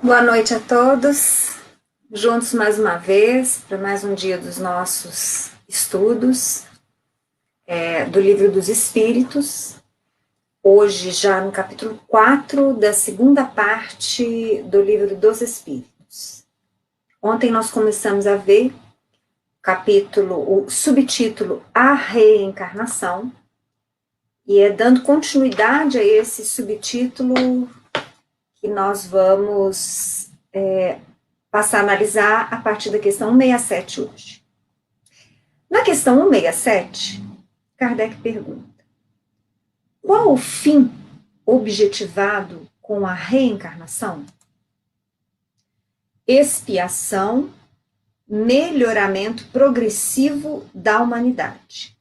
Boa noite a todos, juntos mais uma vez, para mais um dia dos nossos estudos do Livro dos Espíritos, hoje já no capítulo 4 da segunda parte do Livro dos Espíritos. Ontem nós começamos a ver o subtítulo A Reencarnação, e é dando continuidade a esse subtítulo que nós vamos passar a analisar a partir da questão 167 hoje. Na questão 167, Kardec pergunta: qual o fim objetivado com a reencarnação? Expiação, melhoramento progressivo da humanidade.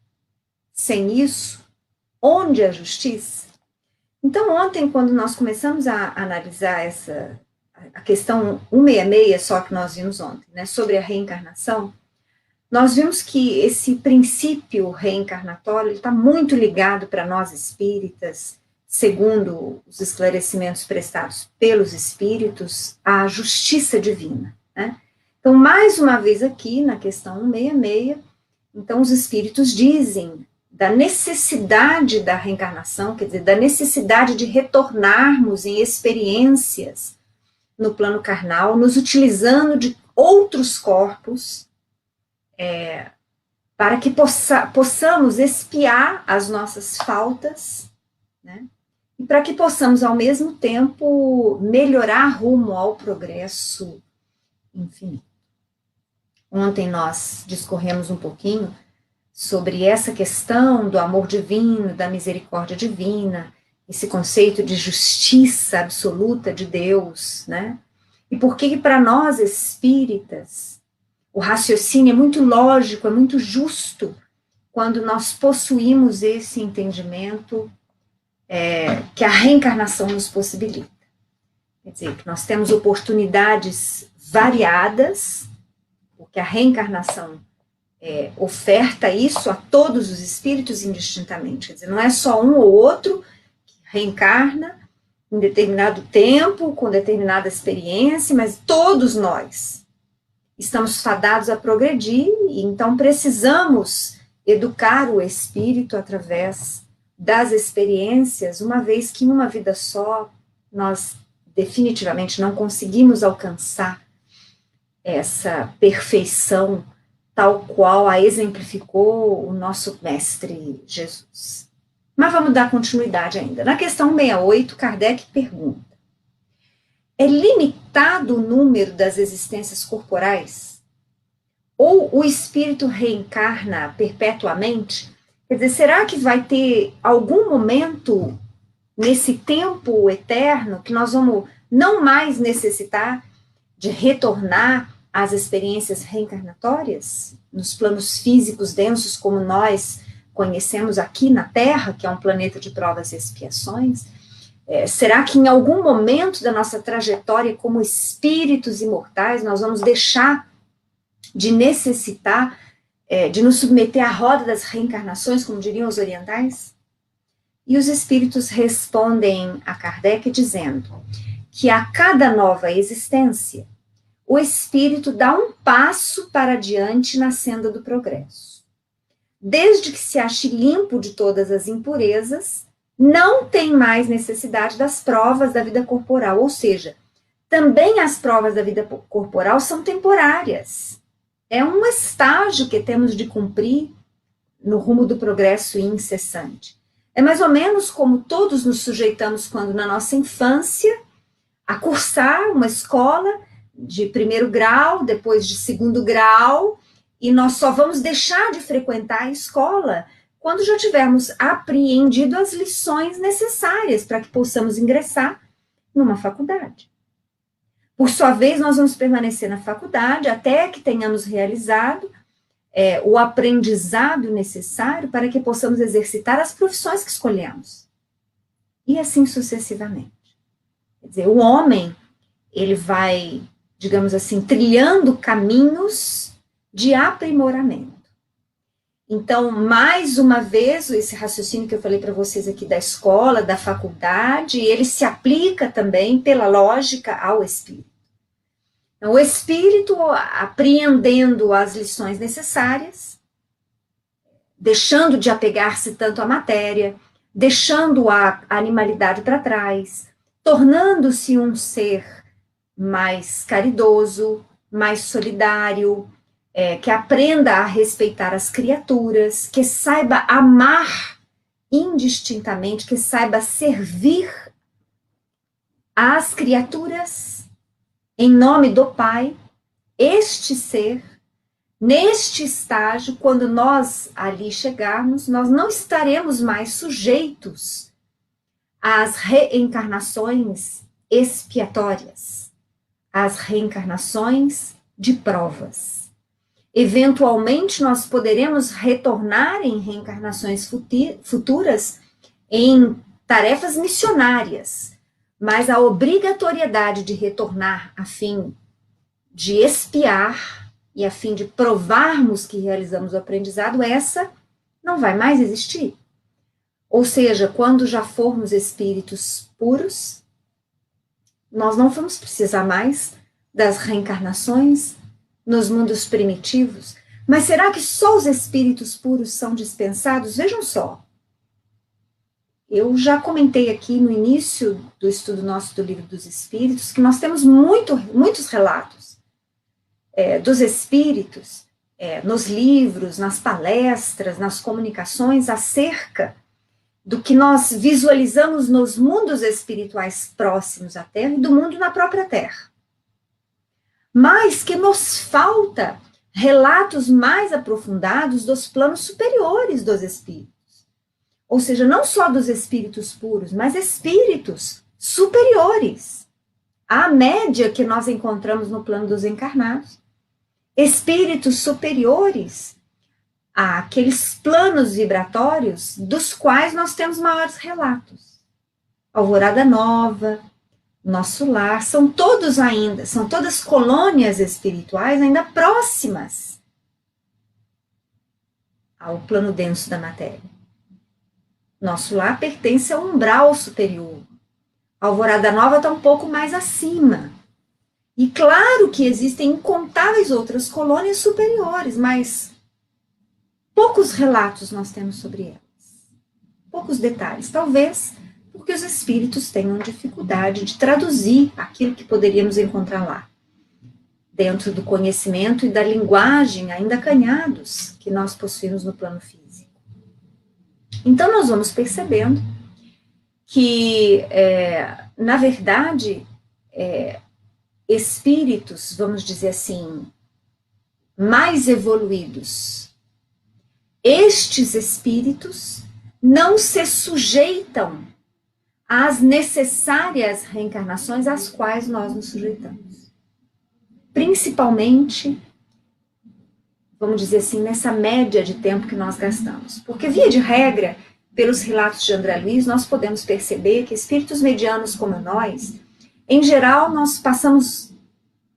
Sem isso, onde a justiça? Então, ontem, quando nós começamos a analisar a questão 166, só que nós vimos ontem, né, sobre a reencarnação, nós vimos que esse princípio reencarnatório está muito ligado para nós espíritas, segundo os esclarecimentos prestados pelos espíritos, à justiça divina, né? Então, mais uma vez aqui, na questão 166, então os espíritos dizem da necessidade da reencarnação, quer dizer, da necessidade de retornarmos em experiências no plano carnal, nos utilizando de outros corpos, para que possamos expiar as nossas faltas, né? E para que possamos, ao mesmo tempo, melhorar rumo ao progresso infinito. Ontem nós discorremos um pouquinho sobre essa questão do amor divino, da misericórdia divina, esse conceito de justiça absoluta de Deus, né? E por que para nós espíritas o raciocínio é muito lógico, é muito justo, quando nós possuímos esse entendimento que a reencarnação nos possibilita. Quer dizer, que nós temos oportunidades variadas, porque a reencarnação oferta isso a todos os espíritos indistintamente. Quer dizer, não é só um ou outro que reencarna em determinado tempo, com determinada experiência, mas todos nós estamos fadados a progredir, e então precisamos educar o espírito através das experiências, uma vez que em uma vida só nós definitivamente não conseguimos alcançar essa perfeição tal qual a exemplificou o nosso mestre Jesus. Mas vamos dar continuidade ainda. Na questão 68, Kardec pergunta: é limitado o número das existências corporais? Ou o espírito reencarna perpetuamente? Quer dizer, será que vai ter algum momento nesse tempo eterno que nós vamos não mais necessitar de retornar às experiências reencarnatórias, nos planos físicos densos como nós conhecemos aqui na Terra, que é um planeta de provas e expiações? Será que em algum momento da nossa trajetória como espíritos imortais nós vamos deixar de necessitar de nos submeter à roda das reencarnações, como diriam os orientais? E os espíritos respondem a Kardec dizendo que a cada nova existência o espírito dá um passo para adiante na senda do progresso. Desde que se ache limpo de todas as impurezas, não tem mais necessidade das provas da vida corporal, ou seja, também as provas da vida corporal são temporárias. É um estágio que temos de cumprir no rumo do progresso incessante. É mais ou menos como todos nos sujeitamos quando na nossa infância a cursar uma escola de primeiro grau, depois de segundo grau, e nós só vamos deixar de frequentar a escola quando já tivermos apreendido as lições necessárias para que possamos ingressar numa faculdade. Por sua vez, nós vamos permanecer na faculdade até que tenhamos realizado o aprendizado necessário para que possamos exercitar as profissões que escolhemos. E assim sucessivamente. Quer dizer, o homem, ele vai, digamos assim, trilhando caminhos de aprimoramento. Então, mais uma vez, esse raciocínio que eu falei para vocês aqui da escola, da faculdade, ele se aplica também, pela lógica, ao espírito. Então, o espírito, apreendendo as lições necessárias, deixando de apegar-se tanto à matéria, deixando a animalidade para trás, tornando-se um ser mais caridoso, mais solidário, que aprenda a respeitar as criaturas, que saiba amar indistintamente, que saiba servir às criaturas em nome do Pai. Este ser, neste estágio, quando nós ali chegarmos, nós não estaremos mais sujeitos às reencarnações expiatórias, às reencarnações de provas. Eventualmente, nós poderemos retornar em reencarnações futuras em tarefas missionárias, mas a obrigatoriedade de retornar a fim de expiar e a fim de provarmos que realizamos o aprendizado, essa não vai mais existir. Ou seja, quando já formos espíritos puros, nós não vamos precisar mais das reencarnações nos mundos primitivos. Mas será que só os espíritos puros são dispensados? Vejam só. Eu já comentei aqui no início do estudo nosso do Livro dos Espíritos que nós temos muitos relatos dos espíritos nos livros, nas palestras, nas comunicações acerca do que nós visualizamos nos mundos espirituais próximos à Terra e do mundo na própria Terra. Mas que nos falta relatos mais aprofundados dos planos superiores dos espíritos. Ou seja, não só dos espíritos puros, mas espíritos superiores à média que nós encontramos no plano dos encarnados. Espíritos superiores àqueles planos vibratórios dos quais nós temos maiores relatos. Alvorada Nova, Nosso Lar, são todas colônias espirituais ainda próximas ao plano denso da matéria. Nosso Lar pertence ao umbral superior. Alvorada Nova está um pouco mais acima. E claro que existem incontáveis outras colônias superiores, mas poucos relatos nós temos sobre elas. Poucos detalhes, talvez porque os espíritos tenham dificuldade de traduzir aquilo que poderíamos encontrar lá, dentro do conhecimento e da linguagem ainda acanhados que nós possuímos no plano físico. Então, nós vamos percebendo que, na verdade, espíritos, vamos dizer assim, mais evoluídos, estes espíritos não se sujeitam às necessárias reencarnações às quais nós nos sujeitamos. Principalmente, vamos dizer assim, nessa média de tempo que nós gastamos. Porque, via de regra, pelos relatos de André Luiz, nós podemos perceber que espíritos medianos como nós, em geral, nós passamos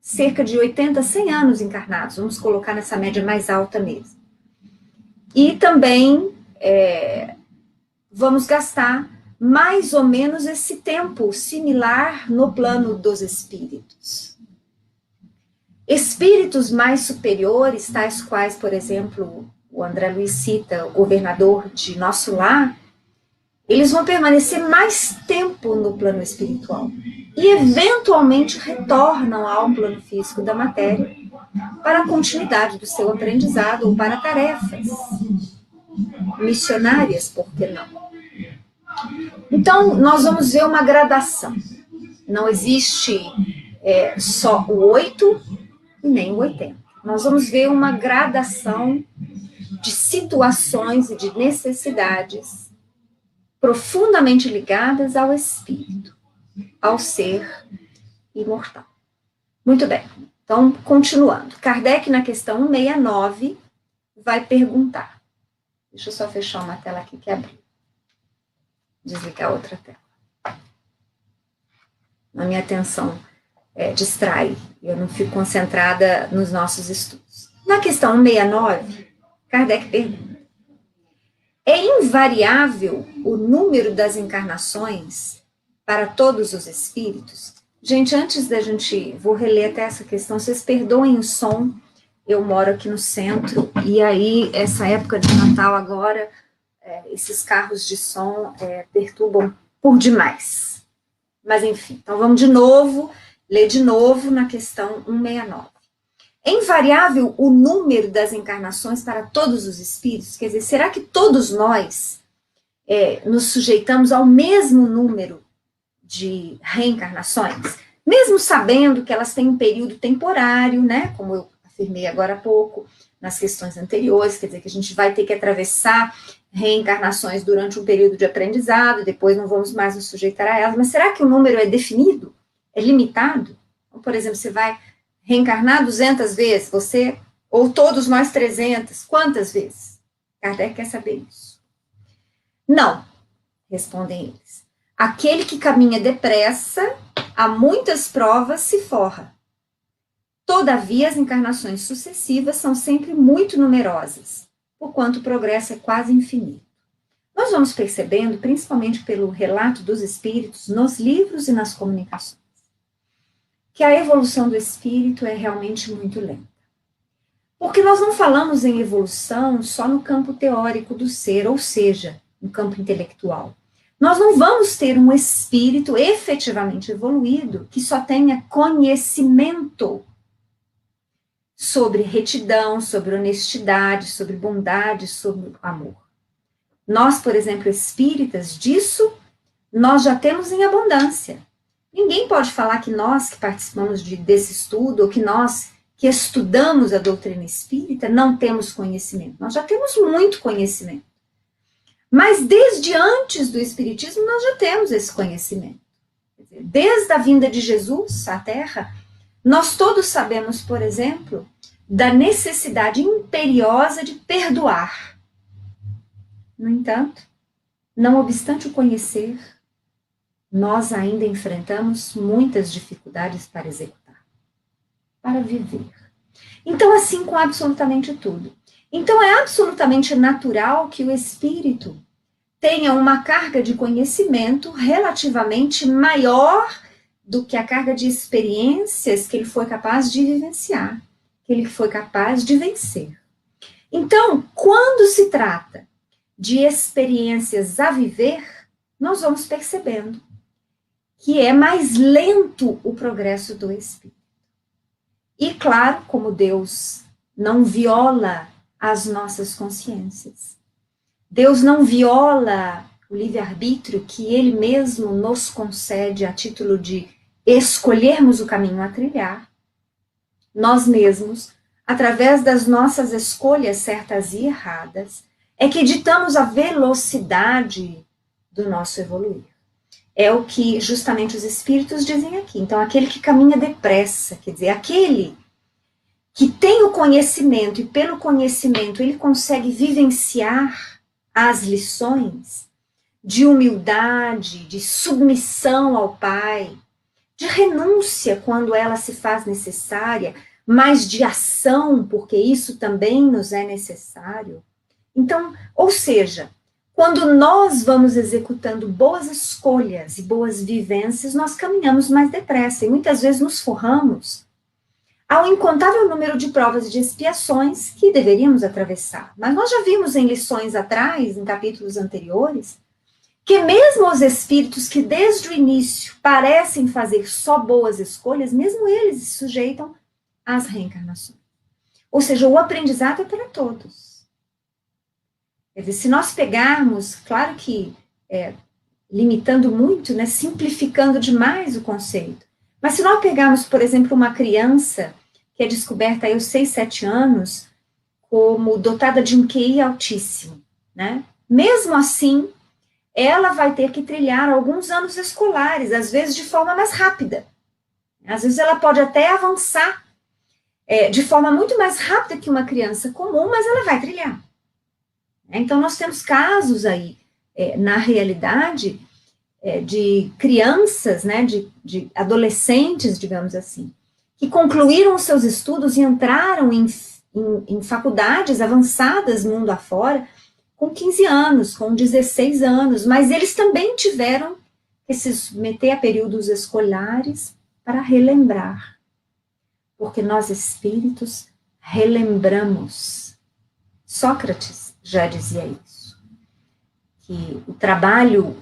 cerca de 80, 100 anos encarnados, vamos colocar nessa média mais alta mesmo. E também vamos gastar mais ou menos esse tempo similar no plano dos espíritos. Espíritos mais superiores, tais quais, por exemplo, o André Luiz cita, o governador de Nosso Lar, eles vão permanecer mais tempo no plano espiritual e eventualmente retornam ao plano físico da matéria para a continuidade do seu aprendizado ou para tarefas missionárias, por que não? Então, nós vamos ver uma gradação. Não existe só o 8 e nem o 80. Nós vamos ver uma gradação de situações e de necessidades profundamente ligadas ao espírito, ao ser imortal. Muito bem. Então, continuando. Kardec, na questão 169, vai perguntar. Deixa eu só fechar uma tela aqui que abriu. Desligar outra tela. A minha atenção distrai, eu não fico concentrada nos nossos estudos. Na questão 169, Kardec pergunta: é invariável o número das encarnações para todos os espíritos? Gente, antes da gente, vou reler até essa questão, vocês perdoem o som, eu moro aqui no centro, e aí, essa época de Natal agora, esses carros de som perturbam por demais. Mas enfim, então vamos de novo, ler de novo na questão 169. É invariável o número das encarnações para todos os espíritos? Quer dizer, será que todos nós nos sujeitamos ao mesmo número de reencarnações? Mesmo sabendo que elas têm um período temporário, né? Como eu afirmei agora há pouco, nas questões anteriores, quer dizer que a gente vai ter que atravessar reencarnações durante um período de aprendizado, depois não vamos mais nos sujeitar a elas, mas será que o número é definido? É limitado? Então, por exemplo, você vai reencarnar 200 vezes, você, ou todos nós 300, quantas vezes? Kardec quer saber isso. Não, respondem eles. Aquele que caminha depressa, a muitas provas se forra. Todavia, as encarnações sucessivas são sempre muito numerosas, porquanto o progresso é quase infinito. Nós vamos percebendo, principalmente pelo relato dos espíritos, nos livros e nas comunicações, que a evolução do espírito é realmente muito lenta. Porque nós não falamos em evolução só no campo teórico do ser, ou seja, no campo intelectual. Nós não vamos ter um espírito efetivamente evoluído que só tenha conhecimento sobre retidão, sobre honestidade, sobre bondade, sobre amor. Nós, por exemplo, espíritas, disso nós já temos em abundância. Ninguém pode falar que nós que participamos desse estudo, ou que nós que estudamos a doutrina espírita, não temos conhecimento. Nós já temos muito conhecimento. Mas desde antes do espiritismo, nós já temos esse conhecimento. Desde a vinda de Jesus à Terra, nós todos sabemos, por exemplo, da necessidade imperiosa de perdoar. No entanto, não obstante o conhecer, nós ainda enfrentamos muitas dificuldades para executar, para viver. Então, assim com absolutamente tudo. Então, é absolutamente natural que o espírito tenha uma carga de conhecimento relativamente maior do que a carga de experiências que ele foi capaz de vivenciar, que ele foi capaz de vencer. Então, quando se trata de experiências a viver, nós vamos percebendo que é mais lento o progresso do espírito. E claro, como Deus não viola as nossas consciências, Deus não viola o livre-arbítrio que Ele mesmo nos concede a título de escolhermos o caminho a trilhar, nós mesmos, através das nossas escolhas certas e erradas, é que ditamos a velocidade do nosso evoluir. É o que justamente os espíritos dizem aqui. Então, aquele que caminha depressa, quer dizer, aquele que tem o conhecimento e pelo conhecimento ele consegue vivenciar as lições de humildade, de submissão ao Pai, de renúncia quando ela se faz necessária, mas de ação, porque isso também nos é necessário. Então, ou seja, quando nós vamos executando boas escolhas e boas vivências, nós caminhamos mais depressa e muitas vezes nos forramos ao incontável número de provas e de expiações que deveríamos atravessar. Mas nós já vimos em lições atrás, em capítulos anteriores, que mesmo os espíritos que desde o início parecem fazer só boas escolhas, mesmo eles se sujeitam às reencarnações. Ou seja, o aprendizado é para todos. Quer dizer, se nós pegarmos, claro que limitando muito, né, simplificando demais o conceito, mas se nós pegarmos, por exemplo, uma criança que é descoberta aí aos 6, 7 anos como dotada de um QI altíssimo, né? Mesmo assim, ela vai ter que trilhar alguns anos escolares, às vezes de forma mais rápida. Às vezes ela pode até avançar de forma muito mais rápida que uma criança comum, mas ela vai trilhar. Então, nós temos casos aí, na realidade, de crianças, né, de adolescentes, digamos assim, que concluíram os seus estudos e entraram em faculdades avançadas mundo afora com 15 anos, com 16 anos, mas eles também tiveram que se submeter a períodos escolares para relembrar. Porque nós espíritos relembramos. Sócrates já dizia isso. Que o trabalho,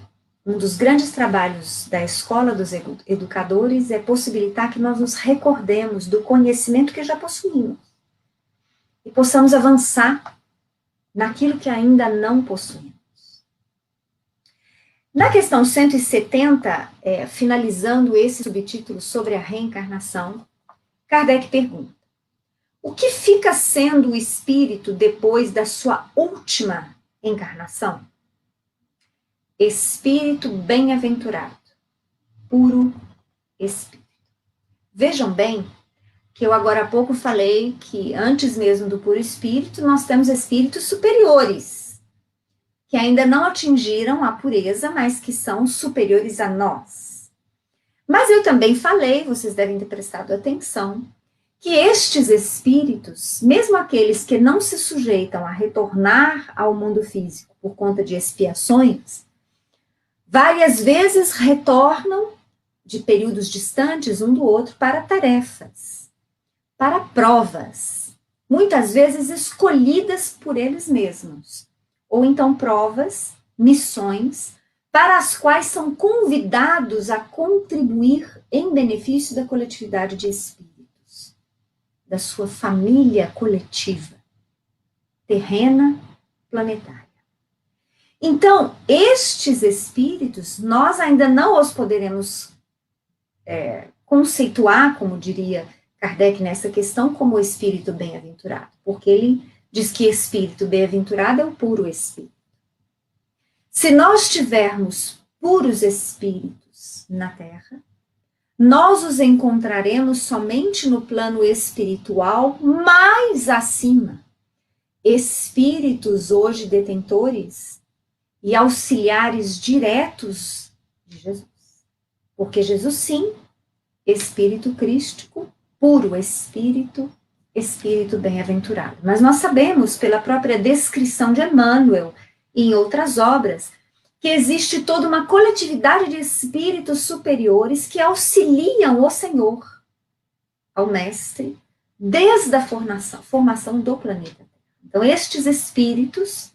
um dos grandes trabalhos da escola dos educadores é possibilitar que nós nos recordemos do conhecimento que já possuímos. E possamos avançar naquilo que ainda não possuímos. Na questão 170, finalizando esse subtítulo sobre a reencarnação, Kardec pergunta: o que fica sendo o espírito depois da sua última encarnação? Espírito bem-aventurado, puro espírito. Vejam bem que eu agora há pouco falei que antes mesmo do puro espírito, nós temos espíritos superiores, que ainda não atingiram a pureza, mas que são superiores a nós. Mas eu também falei, vocês devem ter prestado atenção, que estes espíritos, mesmo aqueles que não se sujeitam a retornar ao mundo físico por conta de expiações, várias vezes retornam de períodos distantes um do outro para tarefas, para provas, muitas vezes escolhidas por eles mesmos, ou então provas, missões, para as quais são convidados a contribuir em benefício da coletividade de espíritos, da sua família coletiva, terrena, planetária. Então, estes espíritos, nós ainda não os poderemos conceituar, como diria Kardec nessa questão, como espírito bem-aventurado, porque ele diz que espírito bem-aventurado é o puro espírito. Se nós tivermos puros espíritos na Terra, nós os encontraremos somente no plano espiritual mais acima. Espíritos hoje detentores e auxiliares diretos de Jesus. Porque Jesus, sim, espírito crístico, puro espírito, espírito bem-aventurado. Mas nós sabemos, pela própria descrição de Emmanuel e em outras obras, que existe toda uma coletividade de espíritos superiores que auxiliam o Senhor, ao Mestre, desde a formação do planeta Terra. Então, estes espíritos,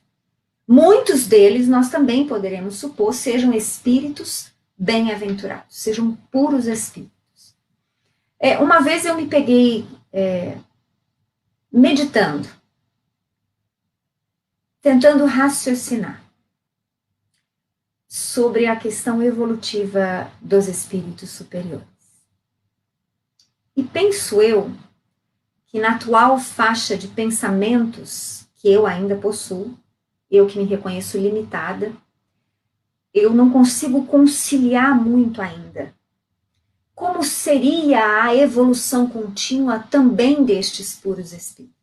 muitos deles nós também poderemos supor sejam espíritos bem-aventurados, sejam puros espíritos. Uma vez eu me peguei meditando, tentando raciocinar sobre a questão evolutiva dos espíritos superiores. E penso eu que na atual faixa de pensamentos que eu ainda possuo, eu que me reconheço limitada, eu não consigo conciliar muito ainda. Como seria a evolução contínua também destes puros espíritos?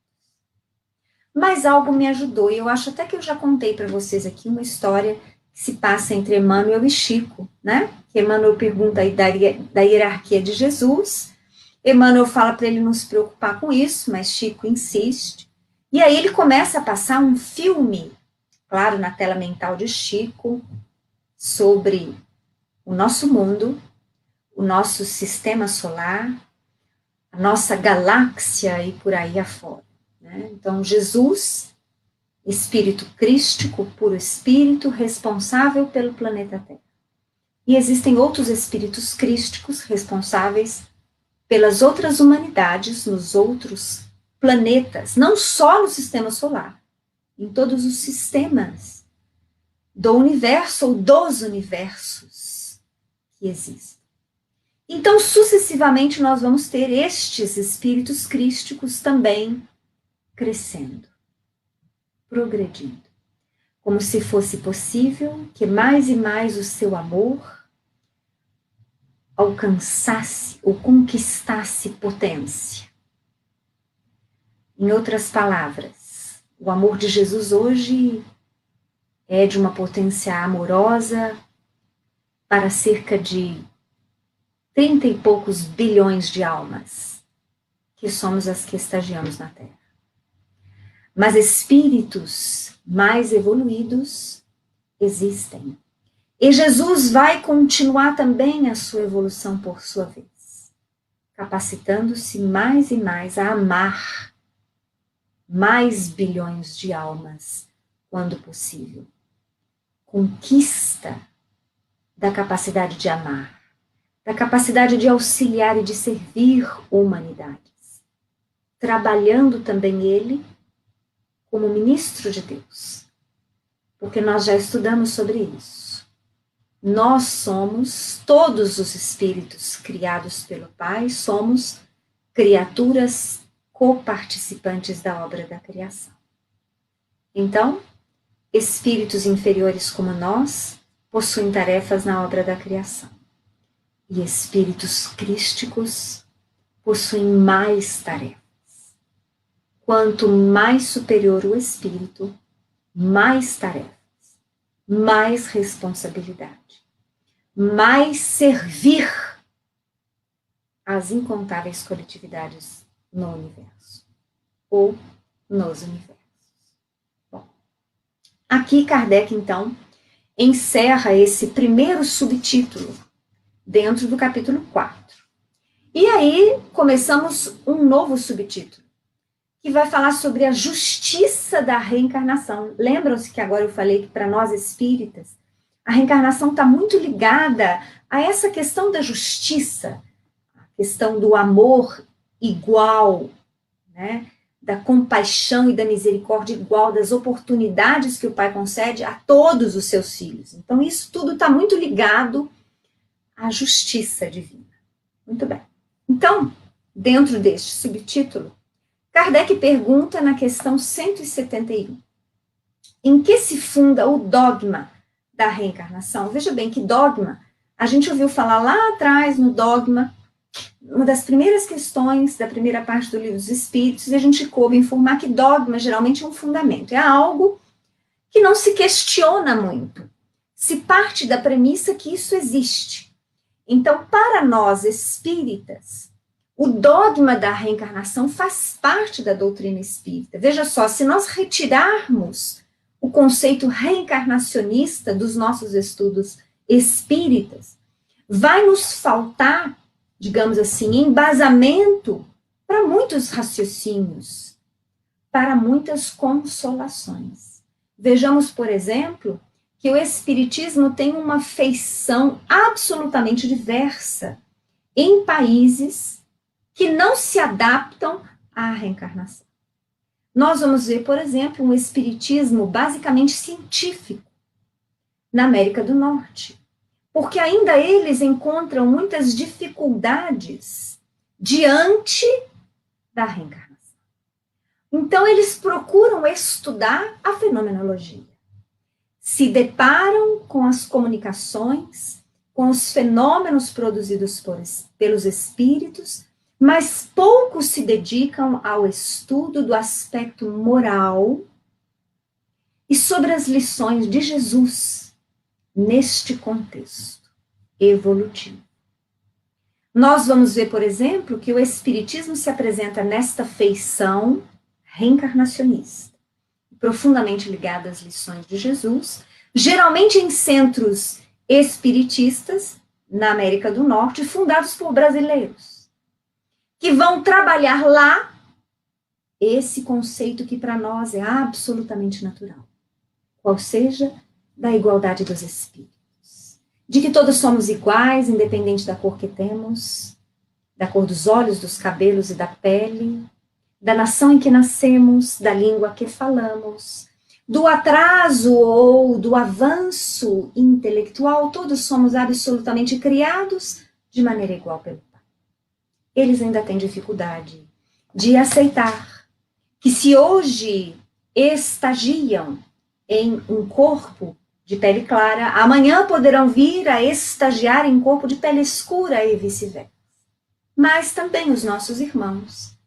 Mas algo me ajudou, e eu acho até que eu já contei para vocês aqui uma história que se passa entre Emmanuel e Chico, né? Que Emmanuel pergunta aí da hierarquia de Jesus, Emmanuel fala para ele não se preocupar com isso, mas Chico insiste, e aí ele começa a passar um filme, claro, na tela mental de Chico, sobre o nosso mundo, o nosso sistema solar, a nossa galáxia e por aí afora. Né? Então, Jesus, espírito crístico, puro espírito, responsável pelo planeta Terra. E existem outros espíritos crísticos responsáveis pelas outras humanidades, nos outros planetas, não só no sistema solar, em todos os sistemas do universo ou dos universos que existem. Então, sucessivamente, nós vamos ter estes espíritos crísticos também crescendo, progredindo, como se fosse possível que mais e mais o seu amor alcançasse ou conquistasse potência. Em outras palavras, o amor de Jesus hoje é de uma potência amorosa para cerca de 30 e poucos bilhões de almas, que somos as que estagiamos na Terra. Mas espíritos mais evoluídos existem. E Jesus vai continuar também a sua evolução por sua vez. capacitando-se mais e mais a amar mais bilhões de almas, quando possível. Conquista da capacidade de amar, da capacidade de auxiliar e de servir humanidades, trabalhando também ele como ministro de Deus, porque nós já estudamos sobre isso. Nós somos, todos os espíritos criados pelo Pai, somos criaturas coparticipantes da obra da criação. Então, espíritos inferiores como nós possuem tarefas na obra da criação. E espíritos crísticos possuem mais tarefas. Quanto mais superior o espírito, mais tarefas, mais responsabilidade, mais servir às incontáveis coletividades no universo, ou nos universos. Bom, aqui Kardec, então, encerra esse primeiro subtítulo dentro do capítulo 4. E aí começamos um novo subtítulo, que vai falar sobre a justiça da reencarnação. Lembram-se que agora eu falei que para nós espíritas, a reencarnação está muito ligada a essa questão da justiça, a questão do amor igual, né? Da compaixão e da misericórdia igual, das oportunidades que o Pai concede a todos os seus filhos. Então isso tudo está muito ligado à justiça divina. Muito bem. Então, dentro deste subtítulo, Kardec pergunta na questão 171, em que se funda o dogma da reencarnação? Veja bem que dogma, a gente ouviu falar lá atrás no dogma, uma das primeiras questões da primeira parte do Livro dos Espíritos, e a gente coube informar que dogma geralmente é um fundamento, é algo que não se questiona muito, se parte da premissa que isso existe. Então, para nós espíritas, o dogma da reencarnação faz parte da doutrina espírita. Veja só, se nós retirarmos o conceito reencarnacionista dos nossos estudos espíritas, vai nos faltar, digamos assim, embasamento para muitos raciocínios, para muitas consolações. Vejamos, por exemplo, que o espiritismo tem uma feição absolutamente diversa em países que não se adaptam à reencarnação. Nós vamos ver, por exemplo, um espiritismo basicamente científico na América do Norte, porque ainda eles encontram muitas dificuldades diante da reencarnação. Então, eles procuram estudar a fenomenologia. Se deparam com as comunicações, com os fenômenos produzidos pelos espíritos, mas poucos se dedicam ao estudo do aspecto moral e sobre as lições de Jesus neste contexto evolutivo. Nós vamos ver, por exemplo, que o espiritismo se apresenta nesta feição reencarnacionista, profundamente ligada às lições de Jesus, geralmente em centros espiritistas na América do Norte, fundados por brasileiros, que vão trabalhar lá esse conceito que para nós é absolutamente natural, qual seja da igualdade dos espíritos, de que todos somos iguais, independente da cor que temos, da cor dos olhos, dos cabelos e da pele, da nação em que nascemos, da língua que falamos, do atraso ou do avanço intelectual, todos somos absolutamente criados de maneira igual pelo Pai. Eles ainda têm dificuldade de aceitar que se hoje estagiam em um corpo de pele clara, amanhã poderão vir a estagiar em corpo de pele escura e vice-versa. Mas também os nossos irmãos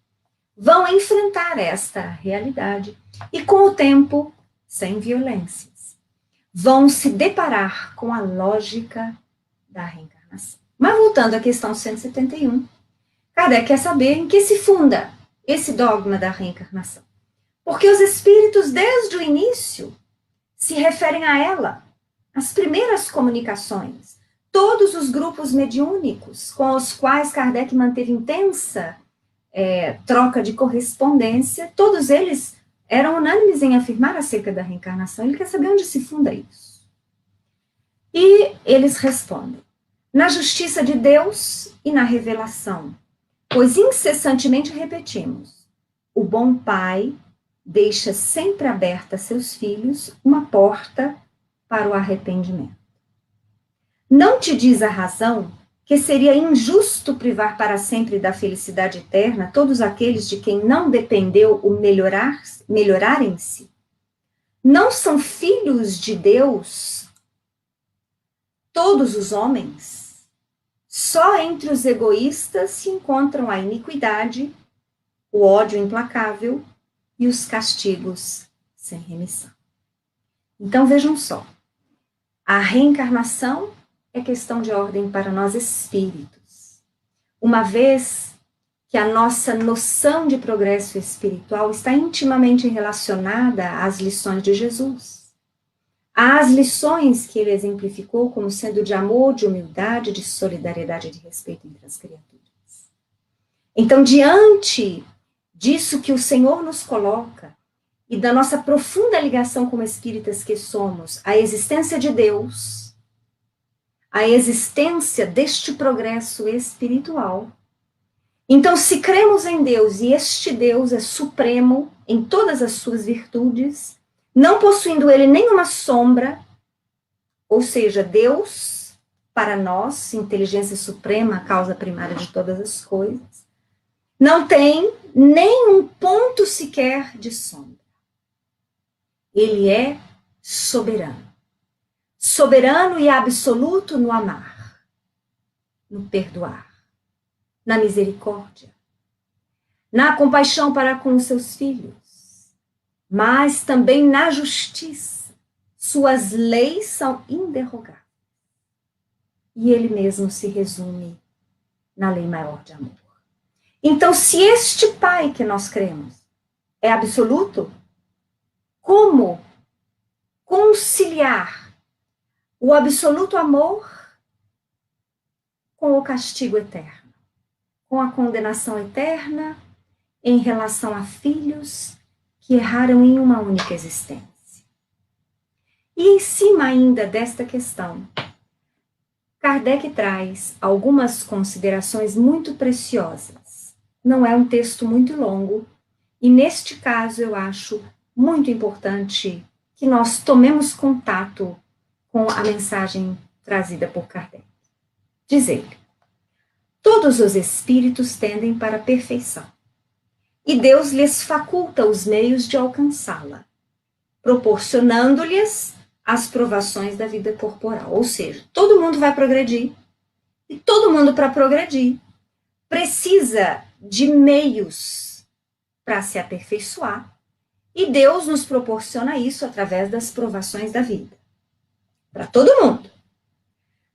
vão enfrentar esta realidade e, com o tempo, sem violências, vão se deparar com a lógica da reencarnação. Mas voltando à questão 171, Kardec quer saber em que se funda esse dogma da reencarnação. Porque os espíritos, desde o início, se referem a ela. As primeiras comunicações, Todos os grupos mediúnicos com os quais Kardec manteve intensa troca de correspondência, todos eles eram unânimes em afirmar acerca da reencarnação. Ele quer saber onde se funda isso. E eles respondem: na justiça de Deus e na revelação, pois incessantemente repetimos, o bom pai deixa sempre aberta a seus filhos uma porta para o arrependimento. Não te diz a razão que seria injusto privar para sempre da felicidade eterna todos aqueles de quem não dependeu o melhorarem-se? Não são filhos de Deus todos os homens? Só entre os egoístas se encontram a iniquidade, o ódio implacável e os castigos sem remissão. Então vejam só, a reencarnação é questão de ordem para nós espíritos, uma vez que a nossa noção de progresso espiritual está intimamente relacionada às lições de Jesus, às lições que ele exemplificou como sendo de amor, de humildade, de solidariedade e de respeito entre as criaturas. Então, diante disso que o Senhor nos coloca e da nossa profunda ligação como espíritas que somos, a existência de Deus, a existência deste progresso espiritual. Então, se cremos em Deus e este Deus é supremo em todas as suas virtudes, não possuindo ele nenhuma sombra, ou seja, Deus, para nós, inteligência suprema, causa primária de todas as coisas, não tem nem um ponto sequer de sombra. Ele é soberano. Soberano e absoluto no amar, no perdoar, na misericórdia, na compaixão para com os seus filhos, mas também na justiça. Suas leis são inderrogáveis. E ele mesmo se resume na lei maior de amor. Então, se este Pai que nós cremos é absoluto, como conciliar o absoluto amor com o castigo eterno, com a condenação eterna em relação a filhos que erraram em uma única existência? E em cima ainda desta questão, Kardec traz algumas considerações muito preciosas. Não é um texto muito longo, e neste caso eu acho muito importante que nós tomemos contato com a mensagem trazida por Kardec. Diz ele: todos os espíritos tendem para a perfeição, e Deus lhes faculta os meios de alcançá-la, proporcionando-lhes as provações da vida corporal. Ou seja, todo mundo vai progredir, e todo mundo, para progredir, precisa de meios para se aperfeiçoar, e Deus nos proporciona isso através das provações da vida. Para todo mundo.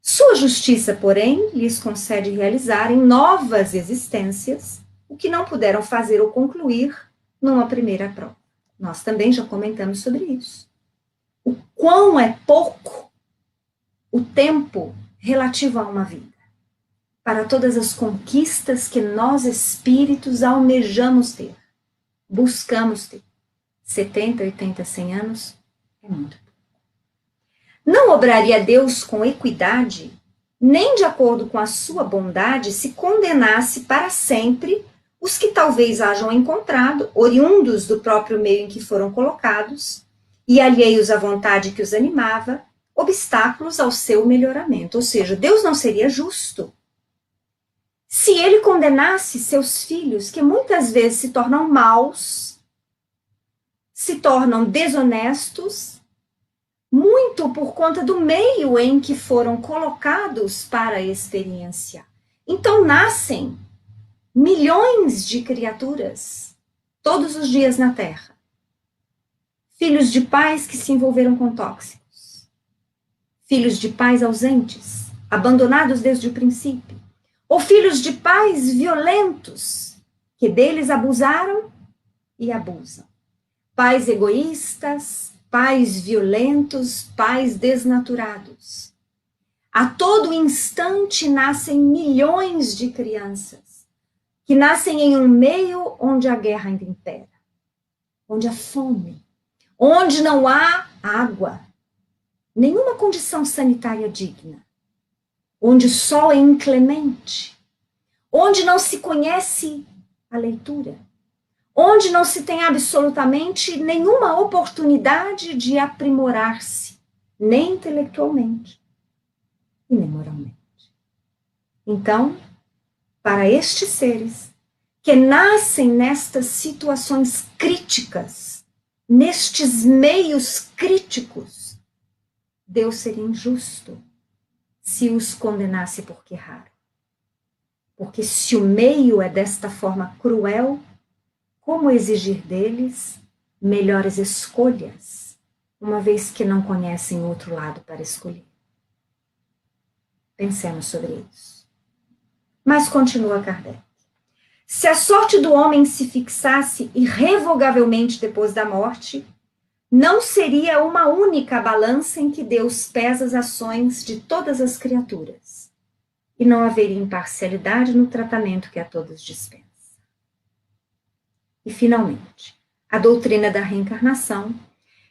Sua justiça, porém, lhes concede realizar em novas existências o que não puderam fazer ou concluir numa primeira prova. Nós também já comentamos sobre isso. O quão é pouco o tempo relativo a uma vida, para todas as conquistas que nós espíritos almejamos ter, buscamos ter. 70, 80, 100 anos é muito. Não obraria Deus com equidade, nem de acordo com a sua bondade, se condenasse para sempre os que talvez hajam encontrado, oriundos do próprio meio em que foram colocados, e alheios à vontade que os animava, obstáculos ao seu melhoramento. Ou seja, Deus não seria justo se ele condenasse seus filhos, que muitas vezes se tornam maus, se tornam desonestos, muito por conta do meio em que foram colocados para experienciar. Então nascem milhões de criaturas todos os dias na Terra. Filhos de pais que se envolveram com tóxicos. Filhos de pais ausentes, abandonados desde o princípio. Ou filhos de pais violentos, que deles abusaram e abusam. Pais egoístas, pais violentos, pais desnaturados. A todo instante nascem milhões de crianças que nascem em um meio onde a guerra ainda impera, onde há fome, onde não há água, nenhuma condição sanitária digna, onde o sol é inclemente, onde não se conhece a leitura, onde não se tem absolutamente nenhuma oportunidade de aprimorar-se, nem intelectualmente e nem moralmente. Então, para estes seres que nascem nestas situações críticas, nestes meios críticos, Deus seria injusto se os condenasse porque erraram. Porque se o meio é desta forma cruel, como exigir deles melhores escolhas, uma vez que não conhecem outro lado para escolher? Pensemos sobre isso. Mas continua Kardec. Se a sorte do homem se fixasse irrevogavelmente depois da morte, não seria uma única balança em que Deus pesa as ações de todas as criaturas, e não haveria imparcialidade no tratamento que a todos dispensa. E, finalmente, a doutrina da reencarnação,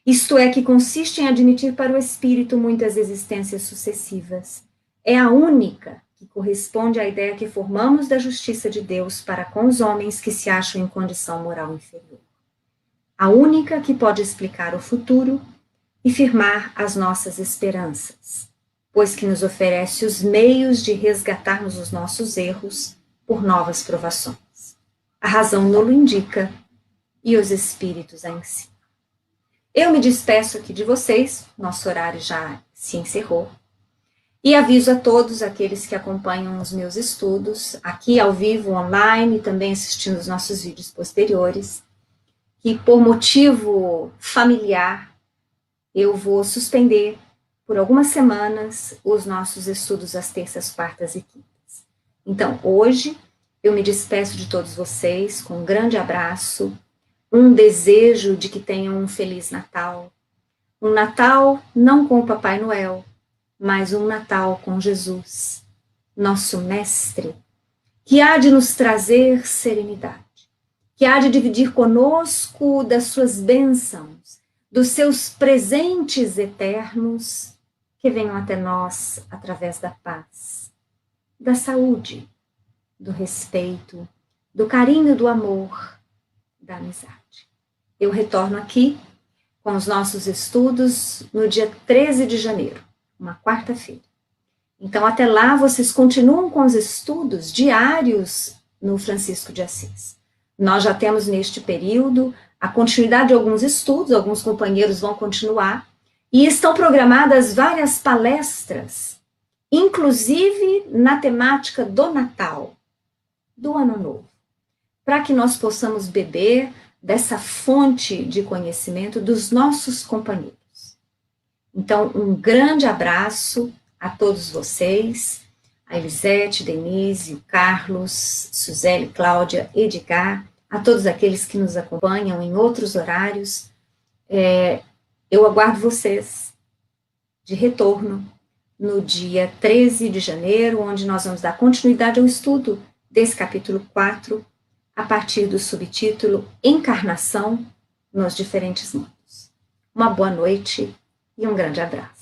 isto é, que consiste em admitir para o espírito muitas existências sucessivas, é a única que corresponde à ideia que formamos da justiça de Deus para com os homens que se acham em condição moral inferior. A única que pode explicar o futuro e firmar as nossas esperanças, pois que nos oferece os meios de resgatarmos os nossos erros por novas provações. A razão nolo indica e os espíritos a ensinam. Eu me despeço aqui de vocês, nosso horário já se encerrou, e aviso a todos aqueles que acompanham os meus estudos, aqui ao vivo, online, e também assistindo os nossos vídeos posteriores, que por motivo familiar, eu vou suspender por algumas semanas os nossos estudos às terças, quartas e quintas. Então, hoje, eu me despeço de todos vocês com um grande abraço, um desejo de que tenham um Feliz Natal. Um Natal não com o Papai Noel, mas um Natal com Jesus, nosso Mestre, que há de nos trazer serenidade, que há de dividir conosco das suas bênçãos, dos seus presentes eternos, que venham até nós através da paz, da saúde, do respeito, do carinho, do amor, da amizade. Eu retorno aqui com os nossos estudos no dia 13 de janeiro, uma quarta-feira. Então, até lá, vocês continuam com os estudos diários no Francisco de Assis. Nós já temos neste período a continuidade de alguns estudos, alguns companheiros vão continuar, e estão programadas várias palestras, inclusive na temática do Natal, do Ano Novo, para que nós possamos beber dessa fonte de conhecimento dos nossos companheiros. Então, um grande abraço a todos vocês, a Elisete, Denise, o Carlos, Suzele, Cláudia, Edgar, a todos aqueles que nos acompanham em outros horários. Eu aguardo vocês de retorno no dia 13 de janeiro, onde nós vamos dar continuidade ao estudo desse capítulo 4, a partir do subtítulo Encarnação nos diferentes mundos. Uma boa noite e um grande abraço.